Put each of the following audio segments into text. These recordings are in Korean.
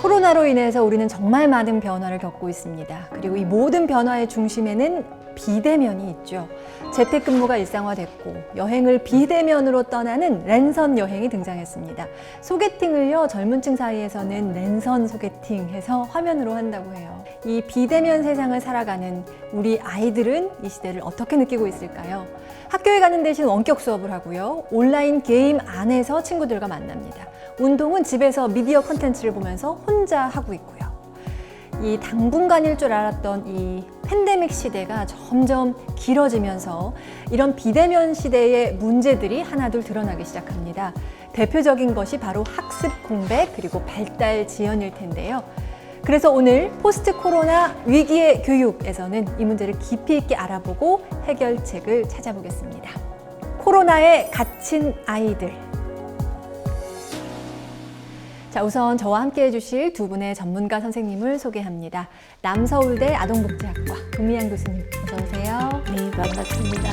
코로나로 인해서 우리는 정말 많은 변화를 겪고 있습니다. 그리고 이 모든 변화의 중심에는 비대면이 있죠. 재택근무가 일상화됐고 여행을 비대면으로 떠나는 랜선 여행이 등장했습니다. 소개팅을요, 젊은 층 사이에서는 랜선 소개팅 해서 화면으로 한다고 해요. 이 비대면 세상을 살아가는 우리 아이들은 이 시대를 어떻게 느끼고 있을까요? 학교에 가는 대신 원격 수업을 하고요. 온라인 게임 안에서 친구들과 만납니다. 운동은 집에서 미디어 콘텐츠를 보면서 혼자 하고 있고요. 이 당분간일 줄 알았던 이 팬데믹 시대가 점점 길어지면서 이런 비대면 시대의 문제들이 하나둘 드러나기 시작합니다. 대표적인 것이 바로 학습 공백 그리고 발달 지연일 텐데요. 그래서 오늘 포스트 코로나 위기의 교육에서는 이 문제를 깊이 있게 알아보고 해결책을 찾아보겠습니다. 코로나에 갇힌 아이들. 자, 우선 저와 함께 해주실 두 분의 전문가 선생님을 소개합니다. 남서울대 아동복지학과 금희양 교수님, 어서 오세요. 네, 반갑습니다.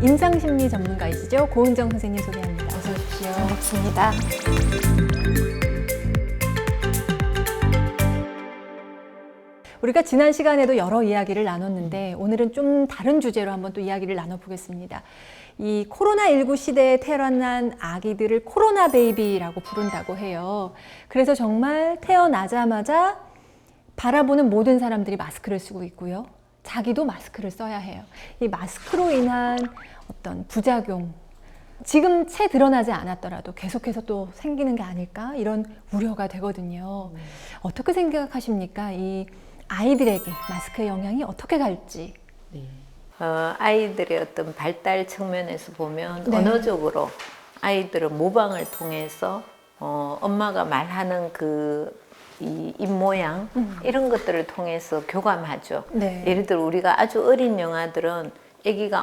임상심리 전문가이시죠? 고은정 선생님 소개합니다. 어서 오십시오. 반갑습니다. 우리가 지난 시간에도 여러 이야기를 나눴는데 오늘은 좀 다른 주제로 한번 또 이야기를 나눠보겠습니다. 이 코로나19 시대에 태어난 아기들을 코로나 베이비라고 부른다고 해요. 그래서 정말 태어나자마자 바라보는 모든 사람들이 마스크를 쓰고 있고요. 자기도 마스크를 써야 해요. 이 마스크로 인한 어떤 부작용, 지금 채 드러나지 않았더라도 계속해서 또 생기는 게 아닐까? 이런 우려가 되거든요. 어떻게 생각하십니까? 이 아이들에게 마스크의 영향이 어떻게 갈지. 네. 아이들의 어떤 발달 측면에서 보면 네. 언어적으로 아이들은 모방을 통해서 엄마가 말하는 이 입모양 이런 것들을 통해서 교감하죠. 네. 예를 들어 우리가 아주 어린 영아들은 아기가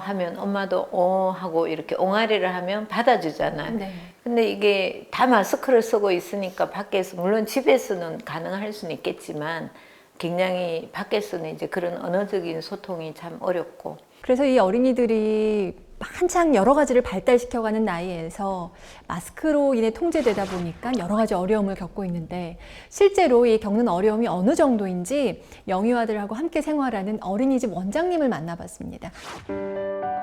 하면 엄마도 하고 이렇게 옹알이를 하면 받아주잖아요. 네. 근데 이게 다 마스크를 쓰고 있으니까 밖에서 물론 집에서는 가능할 수는 있겠지만 굉장히 밖에서는 이제 그런 언어적인 소통이 참 어렵고. 그래서 이 어린이들이 한창 여러 가지를 발달시켜가는 나이에서 마스크로 인해 통제되다 보니까 여러 가지 어려움을 겪고 있는데 실제로 이 겪는 어려움이 어느 정도인지 영유아들하고 함께 생활하는 어린이집 원장님을 만나봤습니다.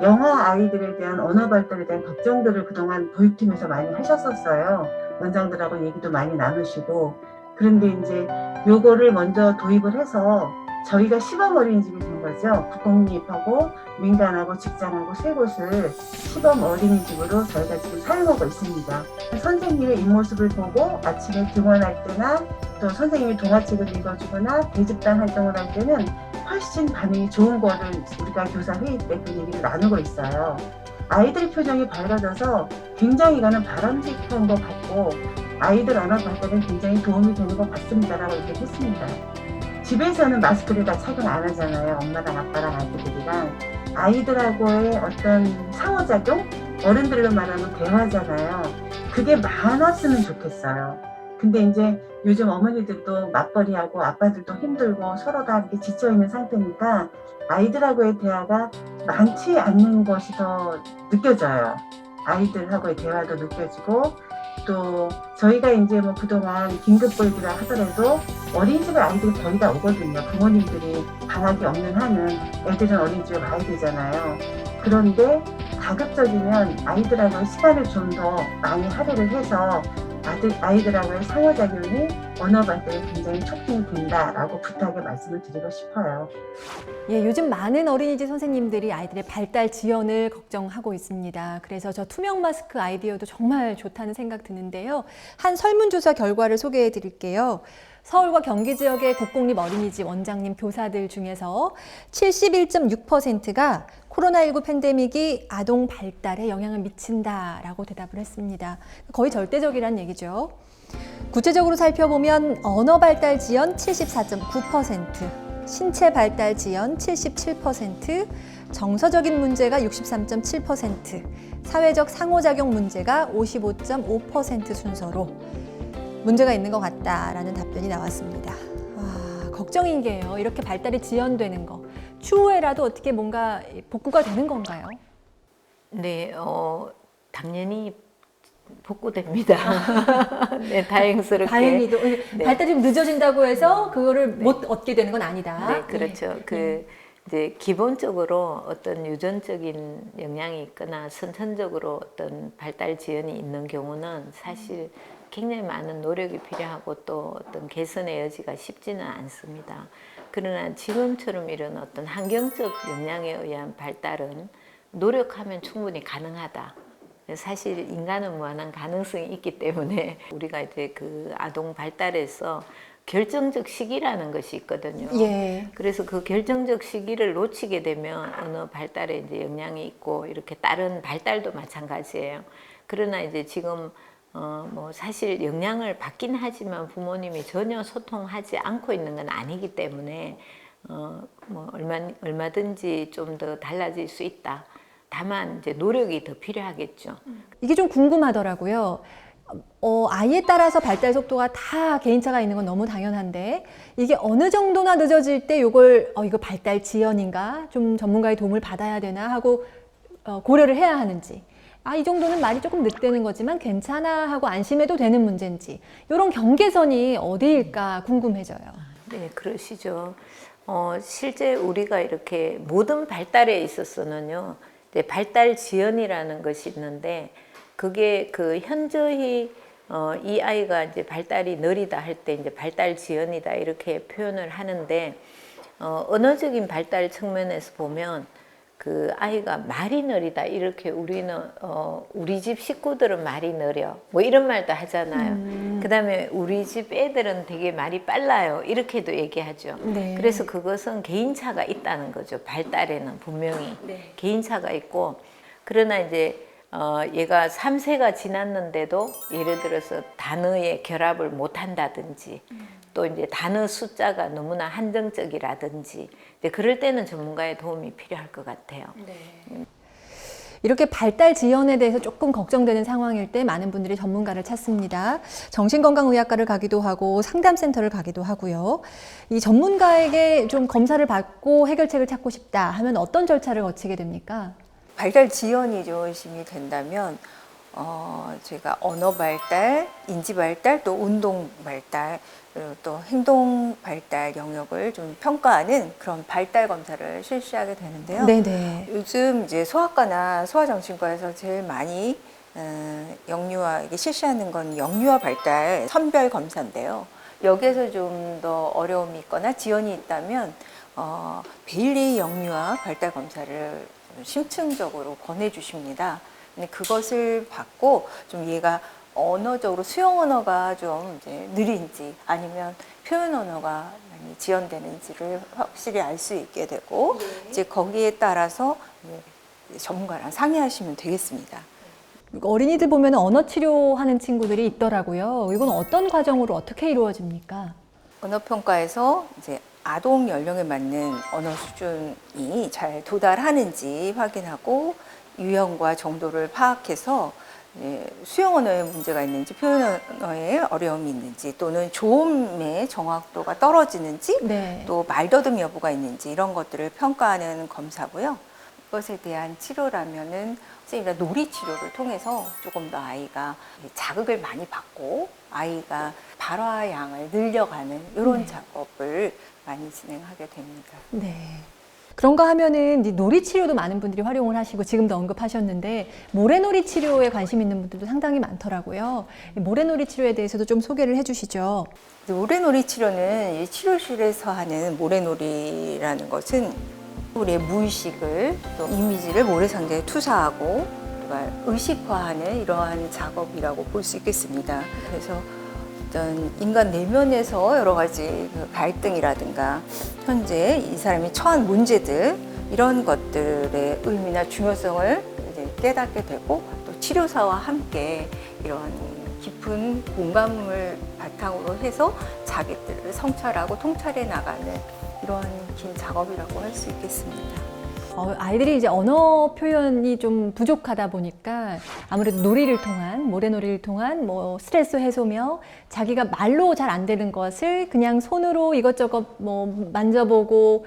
영아 아이들에 대한 언어 발달에 대한 걱정들을 그동안 도입팀에서 많이 하셨었어요. 원장들하고 얘기도 많이 나누시고. 그런데 이제 요거를 먼저 도입을 해서 저희가 시범 어린이집이 된 거죠. 국공립하고 민간하고 직장하고 세 곳을 시범 어린이집으로 저희가 지금 사용하고 있습니다. 선생님의 입모습을 보고 아침에 등원할 때나 또 선생님이 동화책을 읽어주거나 대집단 활동을 할 때는 훨씬 반응이 좋은 거를 우리가 교사 회의 때 그 얘기를 나누고 있어요. 아이들 표정이 밝아져서 굉장히 이거는 바람직한 것 같고 아이들 언어 발달에 굉장히 도움이 되는 것 같습니다라고 얘기했습니다. 집에서는 마스크를 다 착용 안 하잖아요. 엄마랑 아빠랑 아기들이랑. 아이들하고의 어떤 상호작용? 어른들로 말하면 대화잖아요. 그게 많았으면 좋겠어요. 근데 이제 요즘 어머니들도 맞벌이하고 아빠들도 힘들고 서로 다 이렇게 지쳐있는 상태니까 아이들하고의 대화가 많지 않는 것이 더 느껴져요. 아이들하고의 대화도 느껴지고 또 저희가 이제 뭐 그동안 긴급보육이라 하더라도 어린이집에 아이들이 거의 다 오거든요. 부모님들이 방학이 없는 한은 애들은 어린이집에 와야 되잖아요. 그런데 가급적이면 아이들하고의 시간을 좀 더 많이 할애를 해서 아이들하고의 상호작용이 언어 발달에 굉장히 촉진이 된다라고 부탁의 말씀을 드리고 싶어요. 예, 요즘 많은 어린이집 선생님들이 아이들의 발달 지연을 걱정하고 있습니다. 그래서 저 투명 마스크 아이디어도 정말 좋다는 생각 드는데요. 한 설문조사 결과를 소개해 드릴게요. 서울과 경기 지역의 국공립 어린이집 원장님 교사들 중에서 71.6%가 코로나19 팬데믹이 아동 발달에 영향을 미친다라고 대답을 했습니다. 거의 절대적이란 얘기죠. 구체적으로 살펴보면 언어 발달 지연 74.9%, 신체 발달 지연 77%, 정서적인 문제가 63.7%, 사회적 상호작용 문제가 55.5% 순서로 문제가 있는 것 같다라는 답변이 나왔습니다. 걱정인 게요. 이렇게 발달이 지연되는 거. 추후에라도 어떻게 뭔가 복구가 되는 건가요? 네, 당연히 복구됩니다. 네, 다행스럽게. 다행히도 네. 발달이 좀 늦어진다고 해서 그거를 못 얻게 되는 건 아니다. 네, 그렇죠. 이제 기본적으로 어떤 유전적인 영향이 있거나 선천적으로 어떤 발달 지연이 있는 경우는 사실 굉장히 많은 노력이 필요하고 또 어떤 개선의 여지가 쉽지는 않습니다. 그러나 지금처럼 이런 어떤 환경적 영향에 의한 발달은 노력하면 충분히 가능하다. 사실 인간은 무한한 가능성이 있기 때문에 우리가 이제 그 아동 발달에서 결정적 시기라는 것이 있거든요. 예. 그래서 그 결정적 시기를 놓치게 되면 언어 발달에 이제 영향이 있고 이렇게 다른 발달도 마찬가지예요. 그러나 이제 지금 뭐 사실 영향을 받긴 하지만 부모님이 전혀 소통하지 않고 있는 건 아니기 때문에 뭐 얼마든지 좀 더 달라질 수 있다. 다만 이제 노력이 더 필요하겠죠. 이게 좀 궁금하더라고요. 아이에 따라서 발달 속도가 다 개인차가 있는 건 너무 당연한데 이게 어느 정도나 늦어질 때 이걸 이거 발달 지연인가 좀 전문가의 도움을 받아야 되나 하고 고려를 해야 하는지 이 정도는 말이 조금 늦대는 거지만 괜찮아 하고 안심해도 되는 문제인지 이런 경계선이 어디일까 궁금해져요. 네, 그러시죠. 실제 우리가 이렇게 모든 발달에 있어서는요, 이제 발달 지연이라는 것이 있는데, 그게 그 현저히 이 아이가 이제 발달이 느리다 할 때 이제 발달 지연이다 이렇게 표현을 하는데, 언어적인 발달 측면에서 보면 그 아이가 말이 느리다 이렇게 우리는 우리 집 식구들은 말이 느려 뭐 이런 말도 하잖아요. 그다음에 우리 집 애들은 되게 말이 빨라요 이렇게도 얘기하죠. 네. 그래서 그것은 개인차가 있다는 거죠. 발달에는 분명히 개인차가 있고, 그러나 이제 얘가 3세가 지났는데도 예를 들어서 단어의 결합을 못 한다든지 또 이제 단어 숫자가 너무나 한정적이라든지 이제 그럴 때는 전문가의 도움이 필요할 것 같아요. 이렇게 발달 지연에 대해서 조금 걱정되는 상황일 때 많은 분들이 전문가를 찾습니다. 정신건강의학과를 가기도 하고 상담센터를 가기도 하고요. 이 전문가에게 좀 검사를 받고 해결책을 찾고 싶다 하면 어떤 절차를 거치게 됩니까? 발달 지연이 조심이 된다면 제가 언어 발달, 인지 발달, 또 운동 발달, 그리고 또 행동 발달 영역을 좀 평가하는 그런 발달 검사를 실시하게 되는데요. 네네. 요즘 이제 소아과나 소아정신과에서 제일 많이 영유아 이게 실시하는 건 영유아 발달 선별 검사인데요. 여기에서 좀 더 어려움이 있거나 지연이 있다면 베일리 영유아 발달 검사를 심층적으로 권해주십니다. 근데 그것을 받고 좀 얘가 언어적으로 수용 언어가 좀 이제 느린지 아니면 표현 언어가 많이 지연되는지를 확실히 알 수 있게 되고 이제 거기에 따라서 전문가랑 상의하시면 되겠습니다. 어린이들 보면 언어 치료하는 친구들이 있더라고요. 이건 어떤 과정으로 어떻게 이루어집니까? 언어평가에서 이제 아동 연령에 맞는 언어 수준이 잘 도달하는지 확인하고 유형과 정도를 파악해서 수용 언어에 문제가 있는지 표현 언어에 어려움이 있는지 또는 조음의 정확도가 떨어지는지 네. 또 말더듬 여부가 있는지 이런 것들을 평가하는 검사고요. 이것에 대한 치료라면은 선생님이나 놀이 치료를 통해서 조금 더 아이가 자극을 많이 받고 아이가 발화량을 늘려가는 이런 작업을 많이 진행하게 됩니다. 네. 그런가 하면은 이 놀이 치료도 많은 분들이 활용을 하시고 지금도 언급하셨는데 모래놀이 치료에 관심 있는 분들도 상당히 많더라고요. 이 모래놀이 치료에 대해서도 좀 소개를 해주시죠. 모래놀이 치료는 이 치료실에서 하는 모래놀이라는 것은 우리의 무의식을 또 이미지를 모래상자에 투사하고 의식화하는 이러한 작업이라고 볼 수 있겠습니다. 그래서 어떤 인간 내면에서 여러 가지 갈등이라든가 현재 이 사람이 처한 문제들 이런 것들의 의미나 중요성을 이제 깨닫게 되고 또 치료사와 함께 이런 깊은 공감을 바탕으로 해서 자기들을 성찰하고 통찰해 나가는 이런 긴 작업이라고 할 수 있겠습니다. 아이들이 이제 언어 표현이 좀 부족하다 보니까 아무래도 놀이를 통한, 모래놀이를 통한 뭐 스트레스 해소며 자기가 말로 잘 안 되는 것을 그냥 손으로 이것저것 뭐 만져보고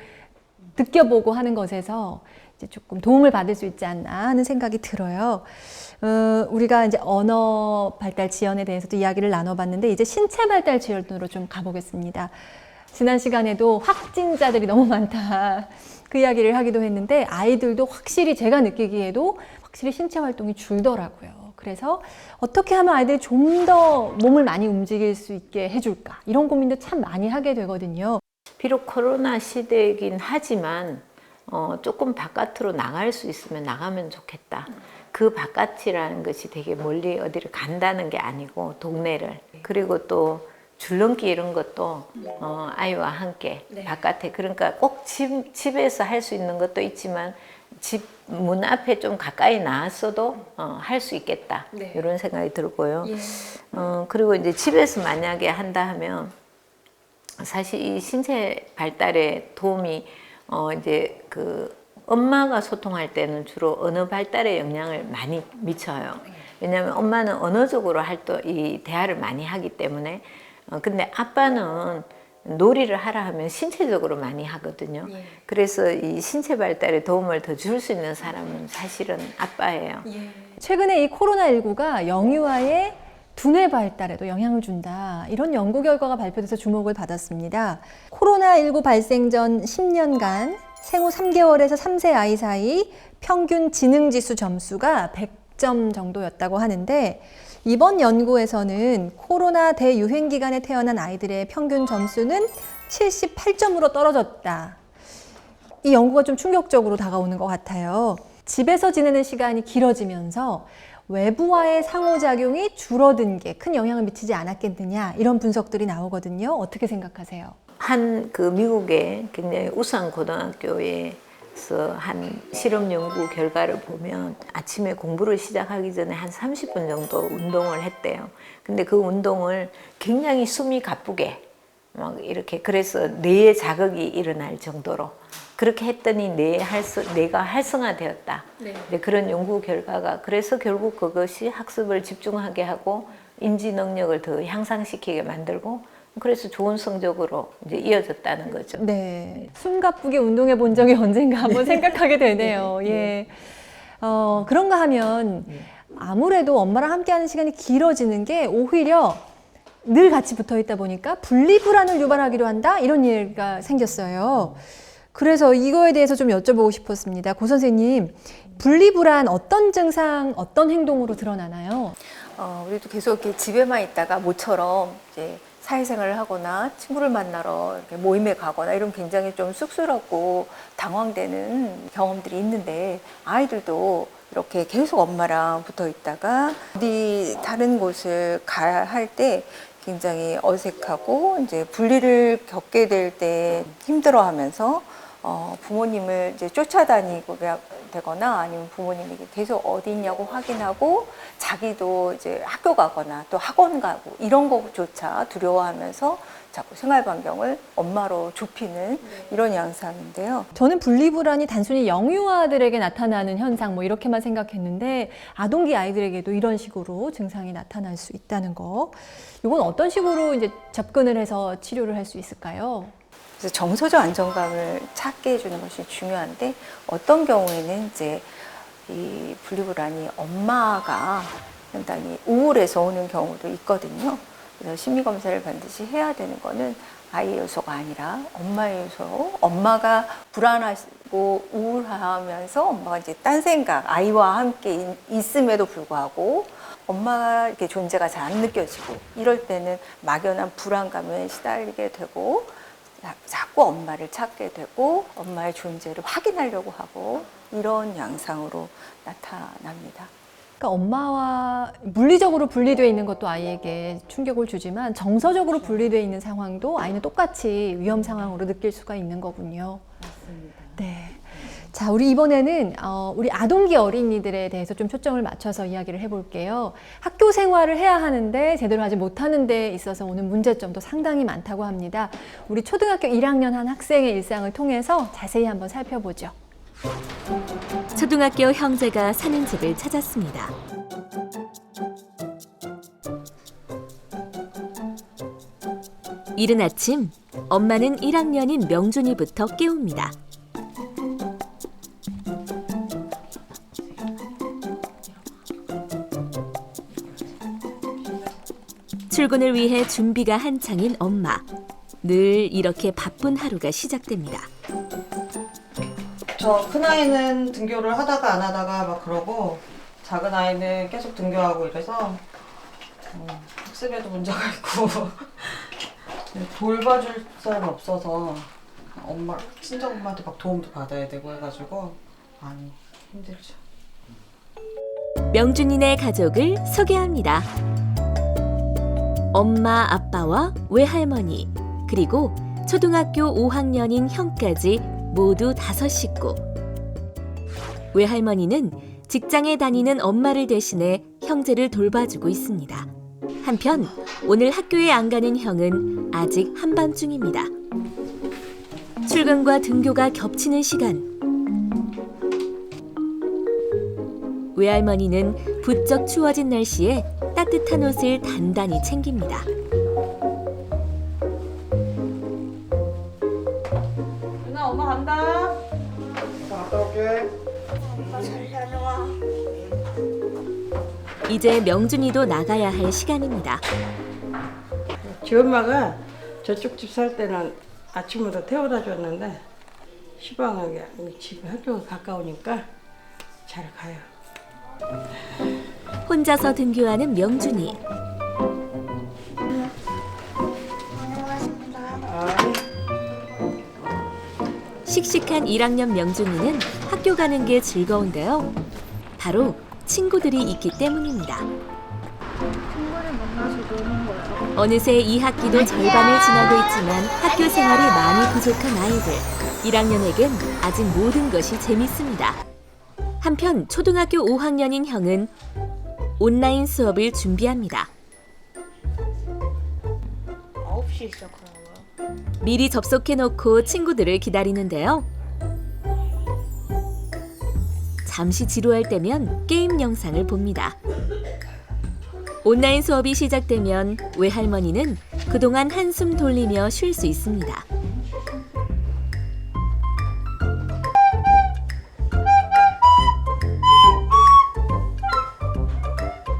느껴보고 하는 것에서 이제 조금 도움을 받을 수 있지 않나 하는 생각이 들어요. 우리가 이제 언어 발달 지연에 대해서도 이야기를 나눠봤는데 이제 신체 발달 지연으로 좀 가보겠습니다. 지난 시간에도 확진자들이 너무 많다. 그 이야기를 하기도 했는데 아이들도 확실히 제가 느끼기에도 확실히 신체 활동이 줄더라고요. 그래서 어떻게 하면 아이들이 좀 더 몸을 많이 움직일 수 있게 해줄까? 이런 고민도 참 많이 하게 되거든요. 비록 코로나 시대이긴 하지만 조금 바깥으로 나갈 수 있으면 나가면 좋겠다. 그 바깥이라는 것이 되게 멀리 어디를 간다는 게 아니고 동네를 그리고 또 줄넘기 이런 것도 아이와 함께 바깥에 그러니까 꼭 집에서 할 수 있는 것도 있지만 집 문 앞에 좀 가까이 나왔어도 할 수 있겠다 이런 생각이 들고요. 그리고 이제 집에서 만약에 한다 하면 사실 이 신체 발달에 도움이 이제 그 엄마가 소통할 때는 주로 언어 발달에 영향을 많이 미쳐요. 왜냐하면 엄마는 언어적으로 이 대화를 많이 하기 때문에 근데 아빠는 놀이를 하라 하면 신체적으로 많이 하거든요. 그래서 이 신체 발달에 도움을 더 줄 수 있는 사람은 사실은 아빠예요. 최근에 이 코로나19가 영유아의 두뇌 발달에도 영향을 준다. 이런 연구 결과가 발표돼서 주목을 받았습니다. 코로나19 발생 전 10년간 생후 3개월에서 3세 아이 사이 평균 지능지수 점수가 100점 정도였다고 하는데 이번 연구에서는 코로나 대유행 기간에 태어난 아이들의 평균 점수는 78점으로 떨어졌다. 이 연구가 좀 충격적으로 다가오는 것 같아요. 집에서 지내는 시간이 길어지면서 외부와의 상호작용이 줄어든 게 큰 영향을 미치지 않았겠느냐 이런 분석들이 나오거든요. 어떻게 생각하세요? 한 그 미국의 굉장히 우수한 고등학교에서 한 실험 연구 결과를 보면 아침에 공부를 시작하기 전에 한 30분 정도 운동을 했대요. 근데 그 운동을 굉장히 숨이 가쁘게 막 이렇게 그래서 뇌에 자극이 일어날 정도로 그렇게 했더니 뇌가 활성화되었다. 네, 그런 연구 결과가 그래서 결국 그것이 학습을 집중하게 하고 인지 능력을 더 향상시키게 만들고 그래서 좋은 성적으로 이제 이어졌다는 거죠. 네, 숨가쁘게 운동해 본 적이 언젠가 한번 생각하게 되네요. 예, 그런가 하면 아무래도 엄마랑 함께하는 시간이 길어지는 게 오히려 늘 같이 붙어 있다 보니까 분리불안을 유발하기도 한다 이런 얘기가 생겼어요. 그래서 이거에 대해서 좀 여쭤보고 싶었습니다. 고 선생님, 분리불안 어떤 증상, 어떤 행동으로 드러나나요? 우리도 계속 이렇게 집에만 있다가 모처럼 이제 사회생활을 하거나 친구를 만나러 이렇게 모임에 가거나 이런 굉장히 좀 쑥스럽고 당황되는 경험들이 있는데 아이들도 이렇게 계속 엄마랑 붙어 있다가 어디 다른 곳을 가야 할 때 굉장히 어색하고 이제 분리를 겪게 될 때 힘들어하면서 부모님을 이제 쫓아다니고 되거나 아니면 부모님이 계속 어디 있냐고 확인하고 자기도 이제 학교 가거나 또 학원 가고 이런 것조차 두려워하면서 자꾸 생활 반경을 엄마로 좁히는 이런 양상인데요. 저는 분리불안이 단순히 영유아들에게 나타나는 현상 뭐 이렇게만 생각했는데 아동기 아이들에게도 이런 식으로 증상이 나타날 수 있다는 거. 이건 어떤 식으로 이제 접근을 해서 치료를 할 수 있을까요? 그래서 정서적 안정감을 찾게 해주는 것이 중요한데 어떤 경우에는 이제 이 분리불안이 엄마가 상당히 우울해서 오는 경우도 있거든요. 그래서 심리검사를 반드시 해야 되는 거는 아이의 요소가 아니라 엄마의 요소. 엄마가 불안하고 우울하면서 엄마가 이제 딴 생각, 아이와 함께 있음에도 불구하고 엄마가 이렇게 존재가 잘 안 느껴지고 이럴 때는 막연한 불안감에 시달리게 되고 자꾸 엄마를 찾게 되고 엄마의 존재를 확인하려고 하고 이런 양상으로 나타납니다. 그러니까 엄마와 물리적으로 분리되어 있는 것도 아이에게 충격을 주지만 정서적으로 분리되어 있는 상황도 아이는 똑같이 위험 상황으로 느낄 수가 있는 거군요. 맞습니다. 네. 자, 우리 이번에는 우리 아동기 어린이들에 대해서 좀 초점을 맞춰서 이야기를 해볼게요. 학교 생활을 해야 하는데 제대로 하지 못하는 데 있어서 오는 문제점도 상당히 많다고 합니다. 우리 초등학교 1학년 한 학생의 일상을 통해서 자세히 한번 살펴보죠. 초등학교 형제가 사는 집을 찾았습니다. 이른 아침, 엄마는 1학년인 명준이부터 깨웁니다. 출근을 위해 준비가 한창인 엄마. 늘 이렇게 바쁜 하루가 시작됩니다. 저 큰아이는 등교를 하다가 안 하다가 막 그러고 작은 아이는 계속 등교하고 이래서 학습에도 문제가 있고 돌봐줄 사람이 없어서 엄마, 친정엄마한테 막 도움도 받아야 되고 해가지고 많이 힘들죠. 명준이네 가족을 소개합니다. 엄마, 아빠와 외할머니, 그리고 초등학교 5학년인 형까지 모두 5식구. 외할머니는 직장에 다니는 엄마를 대신해 형제를 돌봐주고 있습니다. 한편 오늘 학교에 안 가는 형은 아직 한밤중입니다. 출근과 등교가 겹치는 시간. 외할머니는 부쩍 추워진 날씨에 따뜻한 옷을 단단히 챙깁니다. 누나 엄마 간다. 갔다 올게. 이제 명준이도 나가야 할 시간입니다. 지 엄마가 저쪽 집 살 때는 아침부터 태워다 줬는데 시방하게 집 학교가 가까우니까 잘 가요. 혼자서 등교하는 명준이. 씩씩한 1학년 명준이는 학교 가는 게 즐거운데요. 바로 친구들이 있기 때문입니다. 어느새 2학기도 절반을 지나고 있지만 학교 생활이 많이 부족한 아이들. 1학년에겐 아직 모든 것이 재밌습니다. 한편 초등학교 5학년인 형은 온라인 수업을 준비합니다. 9시에 시작하는 거야. 미리 접속해놓고 친구들을 기다리는데요. 잠시 지루할 때면 게임 영상을 봅니다. 온라인 수업이 시작되면 외할머니는 그동안 한숨 돌리며 쉴 수 있습니다.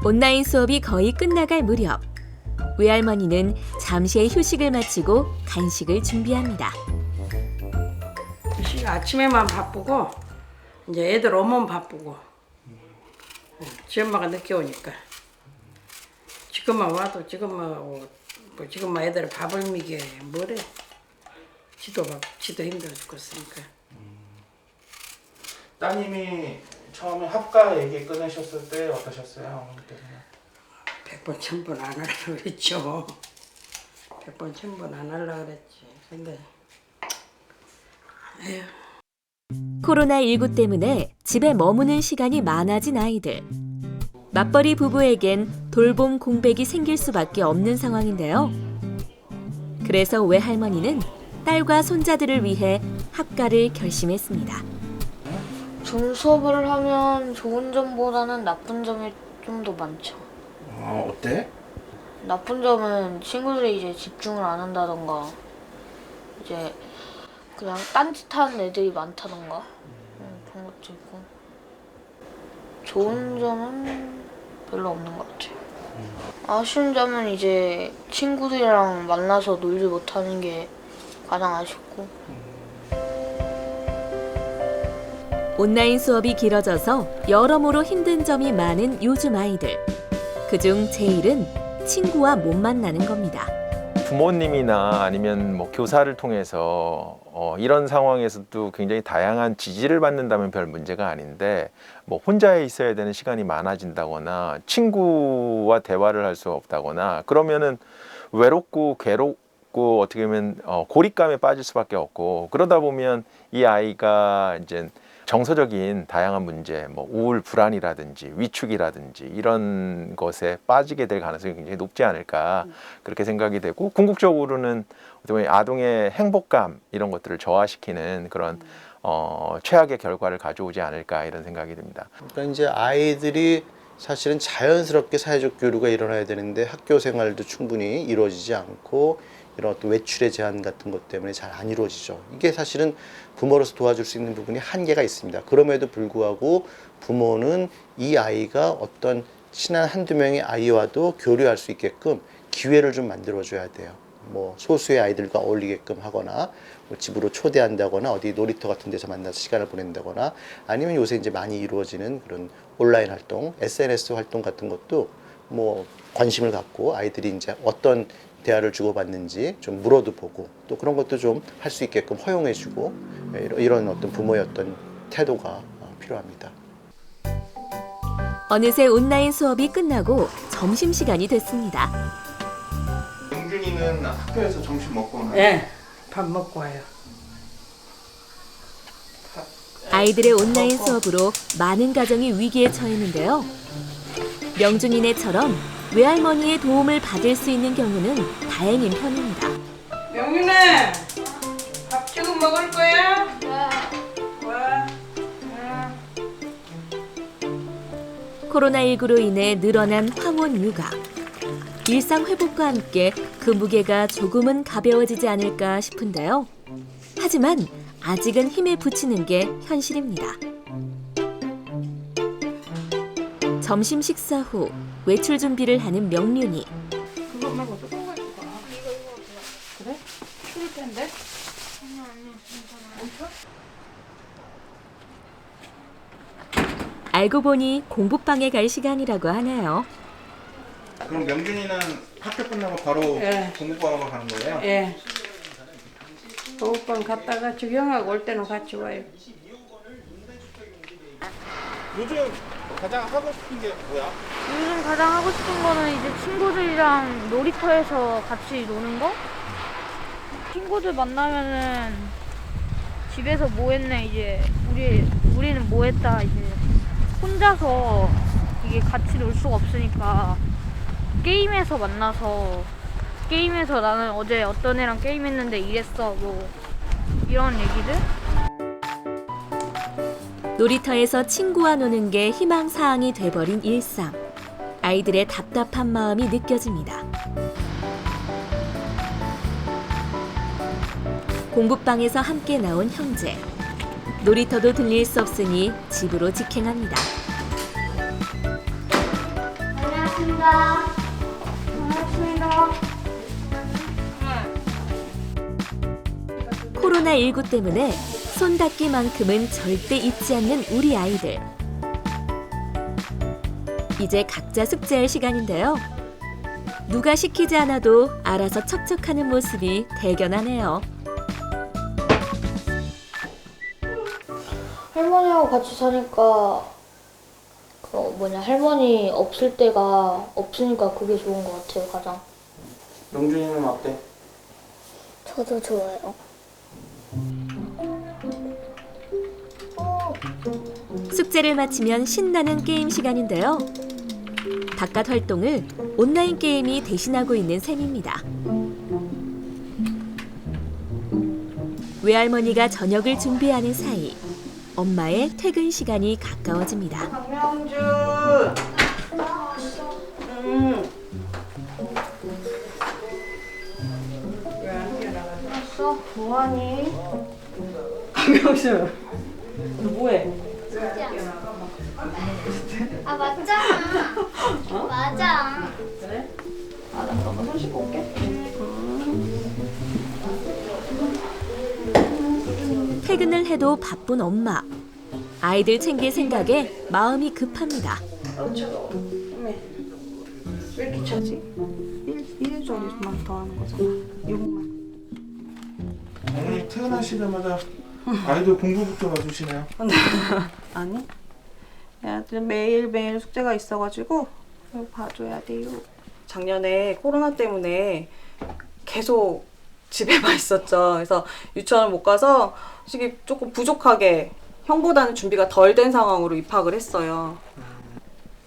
온라인 수업이 거의 끝나갈 무렵, 외할머니는 잠시의 휴식을 마치고 간식을 준비합니다. 아침에만 바쁘고 이제 애들 오면 바쁘고 지 엄마가 늦게 오니까 지금만 와도 지금만 애들 밥을 먹여 뭐래 지도 힘들어 죽겠으니까. 따님이 처음에 합가 얘기 꺼내셨을 때 어떠셨어요? 어머니께서는? 100번 1000번 안 하려고 그랬죠. 100번 1000번 안 하려고 그랬지. 근데 에휴. 코로나19 때문에 집에 머무는 시간이 많아진 아이들. 맞벌이 부부에겐 돌봄 공백이 생길 수밖에 없는 상황인데요. 그래서 외할머니는 딸과 손자들을 위해 합가를 결심했습니다. 줌 수업을 하면 좋은 점보다는 나쁜 점이 좀 더 많죠. 어때? 나쁜 점은 친구들이 이제 집중을 안 한다던가 이제 그냥 딴짓하는 애들이 많다던가 그런 것도 있고 좋은 점은 별로 없는 것 같아요. 아쉬운 점은 이제 친구들이랑 만나서 놀지 못하는 게 가장 아쉽고 온라인 수업이 길어져서 여러모로 힘든 점이 많은 요즘 아이들. 그중 제일은 친구와 못 만나는 겁니다. 부모님이나 아니면 뭐 교사를 통해서 이런 상황에서도 굉장히 다양한 지지를 받는다면 별 문제가 아닌데 뭐 혼자 있어야 되는 시간이 많아진다거나 친구와 대화를 할 수 없다거나 그러면은 외롭고 괴롭고 어떻게 보면 고립감에 빠질 수밖에 없고 그러다 보면 이 아이가 이제 정서적인 다양한 문제, 뭐 우울, 불안이라든지 위축이라든지 이런 것에 빠지게 될 가능성이 굉장히 높지 않을까 그렇게 생각이 되고 궁극적으로는 아동의 행복감 이런 것들을 저하시키는 그런 최악의 결과를 가져오지 않을까 이런 생각이 듭니다. 그러니까 이제 아이들이 사실은 자연스럽게 사회적 교류가 일어나야 되는데 학교 생활도 충분히 이루어지지 않고 이런 어떤 외출의 제한 같은 것 때문에 잘 안 이루어지죠. 이게 사실은 부모로서 도와줄 수 있는 부분이 한계가 있습니다. 그럼에도 불구하고 부모는 이 아이가 어떤 친한 한두 명의 아이와도 교류할 수 있게끔 기회를 좀 만들어줘야 돼요. 뭐 소수의 아이들과 어울리게끔 하거나 뭐 집으로 초대한다거나 어디 놀이터 같은 데서 만나서 시간을 보낸다거나 아니면 요새 이제 많이 이루어지는 그런 온라인 활동, SNS 활동 같은 것도 뭐 관심을 갖고 아이들이 이제 어떤 대화를 주고받는지 좀 물어도 보고 또 그런 것도 좀 할 수 있게끔 허용해주고 이런 어떤 부모의 어떤 태도가 필요합니다. 어느새 온라인 수업이 끝나고 점심시간이 됐습니다. 영준이는 학교에서 점심 먹고 오나요? 예, 밥 먹고 와요. 아이들의 온라인 수업으로 많은 가정이 위기에 처했는데요. 명준이네처럼 외할머니의 도움을 받을 수 있는 경우는 다행인 편입니다. 영윤아, 밥 지금 먹을 거야? 와. 코로나19로 인해 늘어난 황혼 육아. 일상 회복과 함께 그 무게가 조금은 가벼워지지 않을까 싶은데요. 하지만 아직은 힘에 부치는 게 현실입니다. 점심 식사 후 외출 준비를 하는 명륜이. 그거 말고 조금 거 줄까? 그래? 추울 텐데? 알고 보니 공부방에 갈 시간이라고 하네요. 그럼 명준이는 학교 끝나고 바로 예. 공부방으로 가는 거예요? 예. 오빠 갔다가 주경하고 올 때는 같이 와요. 요즘 가장 하고 싶은 게 뭐야? 요즘 가장 하고 싶은 거는 이제 친구들이랑 놀이터에서 같이 노는 거? 친구들 만나면은 집에서 뭐 했네 이제 우리는 뭐 했다 이제 혼자서 이게 같이 놀 수가 없으니까 게임에서 만나서 게임에서 나는 어제 어떤 애랑 게임했는데 이랬어 뭐 이런 얘기들? 놀이터에서 친구와 노는 게 희망사항이 돼버린 일상. 아이들의 답답한 마음이 느껴집니다. 공부방에서 함께 나온 형제. 놀이터도 들릴 수 없으니 집으로 직행합니다. 안녕하십니까. 반갑습니다. 코로나19 때문에 손 닿기만큼은 절대 잊지 않는 우리 아이들. 이제 각자 숙제할 시간인데요. 누가 시키지 않아도 알아서 척척하는 모습이 대견하네요. 할머니하고 같이 사니까 할머니 없을 때가 없으니까 그게 좋은 것 같아요 가장. 명준이는 어때? 저도 좋아요. 숙제를 마치면 신나는 게임 시간인데요. 바깥 활동을 온라인 게임이 대신하고 있는 셈입니다. 외할머니가 저녁을 준비하는 사이 엄마의 퇴근 시간이 가까워집니다. 강명준. 알았어? 뭐하니? 강명준. 너 뭐해? 아 맞잖아. 맞아. 그래? 알았어. 엄마 손 씻고 올게. 퇴근을 해도 바쁜 엄마. 아이들 챙길 생각에 마음이 급합니다. 차가워. 왜 이렇게 차지? 1일 정도만 더 하는 거잖아. 이것만. 어머니 퇴근하시자마자 아이들 공부부터 봐주시네요. 아니. 애들 매일매일 숙제가 있어가지고 봐줘야 돼요. 작년에 코로나 때문에 계속 집에만 있었죠. 그래서 유치원을 못 가서 솔직히 조금 부족하게 형보다는 준비가 덜 된 상황으로 입학을 했어요.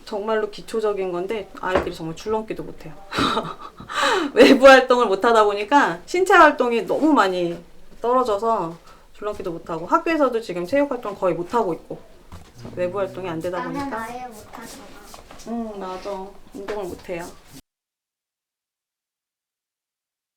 정말로 기초적인 건데 아이들이 정말 줄넘기도 못해요. 외부 활동을 못하다 보니까 신체 활동이 너무 많이 떨어져서 줄넘기도 못하고 학교에서도 지금 체육 활동 거의 못하고 있고 외부 활동이 안 되다 보니까 나는 아예 못하잖아. 맞아. 운동을 못해요.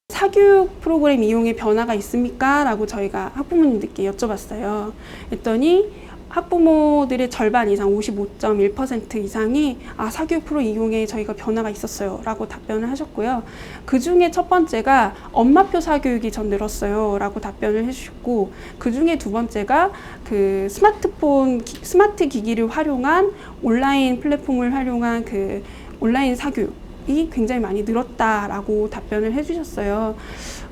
사교육 프로그램 이용에 변화가 있습니까? 라고 저희가 학부모님들께 여쭤봤어요. 했더니 학부모들의 절반 이상 55.1% 이상이 사교육 프로 이용에 저희가 변화가 있었어요 라고 답변을 하셨고요. 그 중에 첫 번째가 엄마표 사교육이 전 늘었어요 라고 답변을 해주셨고, 그 중에 두 번째가 그 스마트 기기를 활용한 온라인 플랫폼을 활용한 그 온라인 사교육이 굉장히 많이 늘었다라고 답변을 해주셨어요.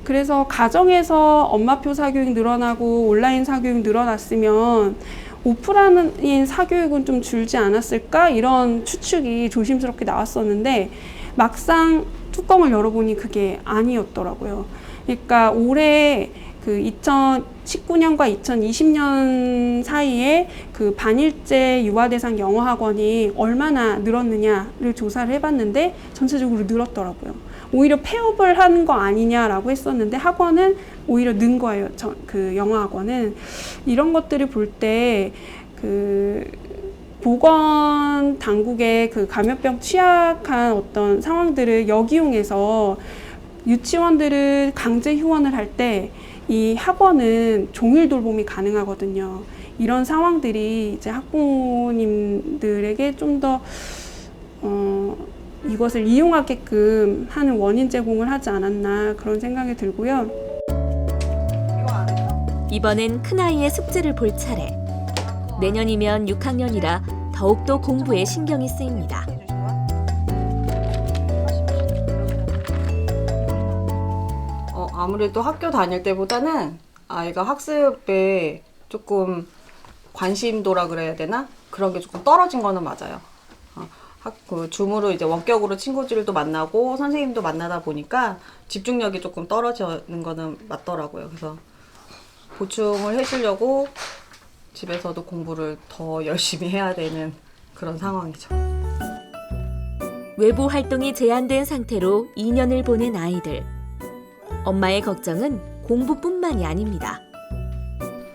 그래서 가정에서 엄마표 사교육 늘어나고 온라인 사교육 늘어났으면 오프라인 사교육은 좀 줄지 않았을까? 이런 추측이 조심스럽게 나왔었는데 막상 뚜껑을 열어보니 그게 아니었더라고요. 그러니까 올해 그 2019년과 2020년 사이에 그 반일제 유아 대상 영어 학원이 얼마나 늘었느냐를 조사를 해봤는데 전체적으로 늘었더라고요. 오히려 폐업을 하는 거 아니냐라고 했었는데 학원은 오히려 는 거예요. 그 영어 학원은. 이런 것들을 볼 때 그 보건 당국의 그 감염병 취약한 어떤 상황들을 역이용해서 유치원들을 강제 휴원을 할 때 이 학원은 종일 돌봄이 가능하거든요. 이런 상황들이 이제 학부모님들에게 좀 더 이것을 이용하게끔 하는 원인 제공을 하지 않았나 그런 생각이 들고요. 이번엔 큰아이의 숙제를 볼 차례. 내년이면 6학년이라 더욱더 공부에 신경이 쓰입니다. 아무래도 학교 다닐 때보다는 아이가 학습에 조금 관심도라 그래야 되나? 그런 게 조금 떨어진 거는 맞아요. 그 줌으로 이제 원격으로 친구들도 만나고 선생님도 만나다 보니까 집중력이 조금 떨어지는 거는 맞더라고요. 그래서 보충을 해주려고 집에서도 공부를 더 열심히 해야 되는 그런 상황이죠. 외부 활동이 제한된 상태로 2년을 보낸 아이들. 엄마의 걱정은 공부뿐만이 아닙니다.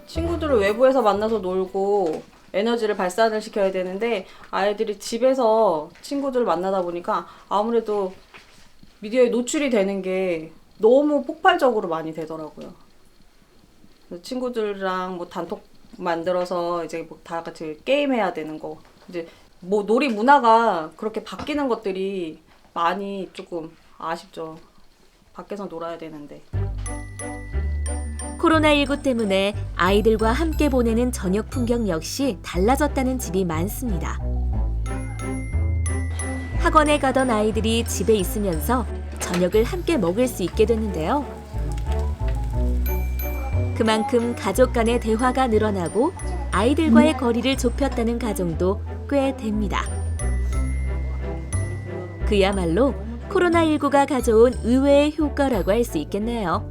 친구들을 외부에서 만나서 놀고 에너지를 발산을 시켜야 되는데 아이들이 집에서 친구들을 만나다 보니까 아무래도 미디어에 노출이 되는 게 너무 폭발적으로 많이 되더라고요. 친구들이랑 뭐 단톡 만들어서 이제 뭐 다 같이 게임해야 되는 거, 이제 뭐 놀이 문화가 그렇게 바뀌는 것들이 많이 조금 아쉽죠. 밖에서 놀아야 되는데. 코로나19 때문에 아이들과 함께 보내는 저녁 풍경 역시 달라졌다는 집이 많습니다. 학원에 가던 아이들이 집에 있으면서 저녁을 함께 먹을 수 있게 됐는데요. 그만큼 가족 간의 대화가 늘어나고 아이들과의 거리를 좁혔다는 가정도 꽤 됩니다. 그야말로 코로나19가 가져온 의외의 효과라고 할 수 있겠네요.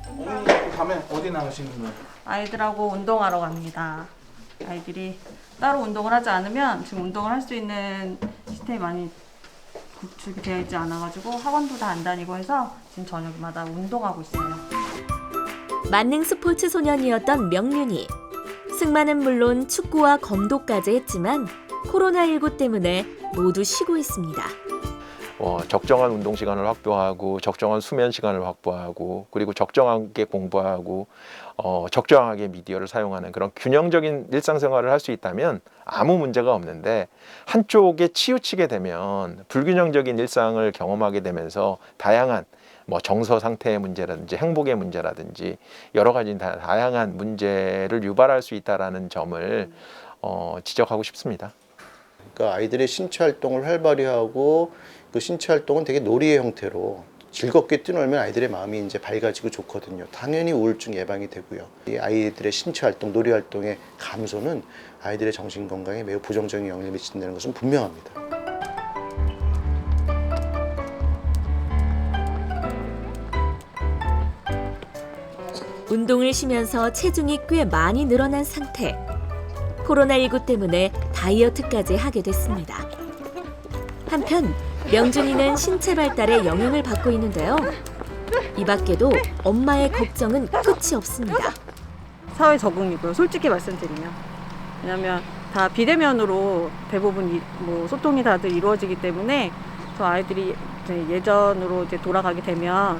어머니 밤에 어디 나가시는 거예요? 아이들하고 운동하러 갑니다. 아이들이 따로 운동을 하지 않으면 지금 운동을 할 수 있는 시스템이 많이 구축이 되어 있지 않아가지고 학원도 다 안 다니고 해서 지금 저녁마다 운동하고 있어요. 만능 스포츠 소년이었던 명륜이 승마는 물론 축구와 검도까지 했지만 코로나19 때문에 모두 쉬고 있습니다. 적정한 운동 시간을 확보하고 적정한 수면 시간을 확보하고 그리고 적정하게 공부하고 적정하게 미디어를 사용하는 그런 균형적인 일상생활을 할 수 있다면 아무 문제가 없는데 한쪽에 치우치게 되면 불균형적인 일상을 경험하게 되면서 다양한 뭐 정서 상태의 문제라든지 행복의 문제라든지 여러 가지 다양한 문제를 유발할 수 있다는 점을 지적하고 싶습니다. 그러니까 아이들의 신체 활동을 활발히 하고 그 신체 활동은 되게 놀이의 형태로 즐겁게 뛰놀면 아이들의 마음이 이제 밝아지고 좋거든요. 당연히 우울증 예방이 되고요. 이 아이들의 신체 활동, 놀이 활동의 감소는 아이들의 정신 건강에 매우 부정적인 영향을 미친다는 것은 분명합니다. 운동을 쉬면서 체중이 꽤 많이 늘어난 상태. 코로나19 때문에 다이어트까지 하게 됐습니다. 한편 명준이는 신체 발달에 영향을 받고 있는데요. 이 밖에도 엄마의 걱정은 끝이 없습니다. 사회 적응이고요. 솔직히 말씀드리면. 왜냐하면 다 비대면으로 대부분 뭐 소통이 다들 이루어지기 때문에 저 아이들이 이제 예전으로 이제 돌아가게 되면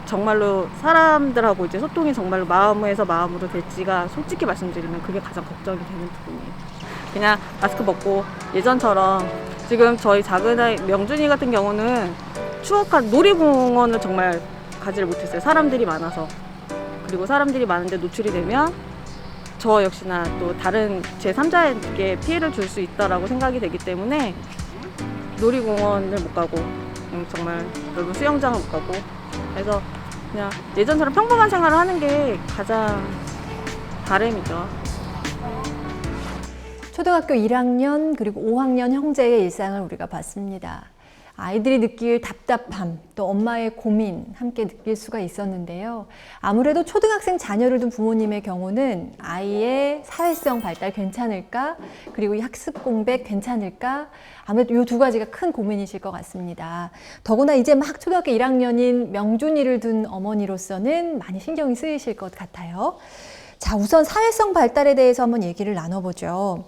정말로 사람들하고 이제 소통이 정말로 마음에서 마음으로 될지가 솔직히 말씀드리면 그게 가장 걱정이 되는 부분이에요. 그냥 마스크 벗고 예전처럼 지금 저희 작은 아이 명준이 같은 경우는 추억한 놀이공원을 정말 가지를 못했어요. 사람들이 많아서. 그리고 사람들이 많은데 노출이 되면 저 역시나 또 다른 제3자에게 피해를 줄 수 있다라고 생각이 되기 때문에 놀이공원을 못 가고 정말 넓은 수영장을 못 가고 그래서 그냥 예전처럼 평범한 생활을 하는 게 가장 바람이죠. 초등학교 1학년 그리고 5학년 형제의 일상을 우리가 봤습니다. 아이들이 느낄 답답함, 또 엄마의 고민 함께 느낄 수가 있었는데요. 아무래도 초등학생 자녀를 둔 부모님의 경우는 아이의 사회성 발달 괜찮을까? 그리고 이 학습 공백 괜찮을까? 아무래도 이 두 가지가 큰 고민이실 것 같습니다. 더구나 이제 막 초등학교 1학년인 명준이를 둔 어머니로서는 많이 신경이 쓰이실 것 같아요. 자, 우선 사회성 발달에 대해서 한번 얘기를 나눠보죠.